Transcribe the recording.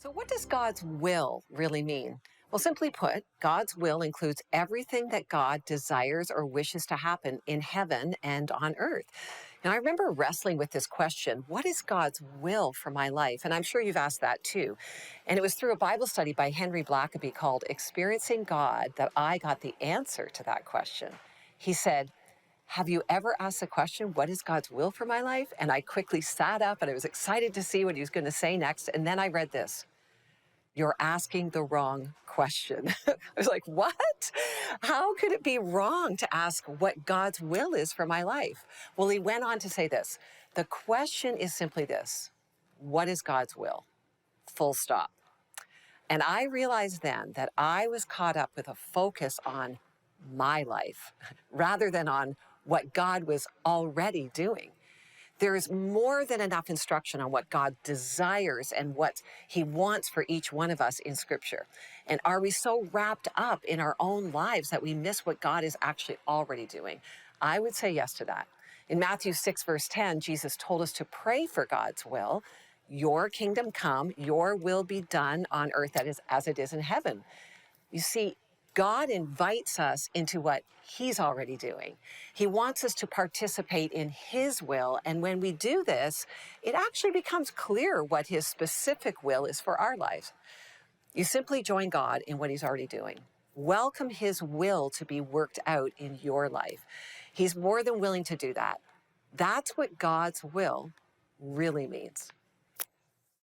So, what does God's will really mean? Well, simply put, God's will includes everything that God desires or wishes to happen in heaven and on earth. Now, I remember wrestling with this question: what is God's will for my life? And I'm sure you've asked that too. And it was through a Bible study by Henry Blackaby called Experiencing God that I got the answer to that question. He said, have you ever asked the question, what is God's will for my life? And I quickly sat up and I was excited to see what he was going to say next. And then I read this: you're asking the wrong question. I was like, what? How could it be wrong to ask what God's will is for my life? Well, he went on to say this: the question is simply this: what is God's will? Full stop. And I realized then that I was caught up with a focus on my life rather than on what God was already doing. There is more than enough instruction on what God desires and what he wants for each one of us in Scripture. And are we so wrapped up in our own lives that we miss what God is actually already doing? I would say yes to that. In Matthew 6, verse 10, Jesus told us to pray for God's will. Your kingdom come, your will be done on earth that is as it is in heaven. You see, God invites us into what he's already doing. He wants us to participate in his will. And when we do this, it actually becomes clear what his specific will is for our lives. You simply join God in what he's already doing. Welcome his will to be worked out in your life. He's more than willing to do that. That's what God's will really means.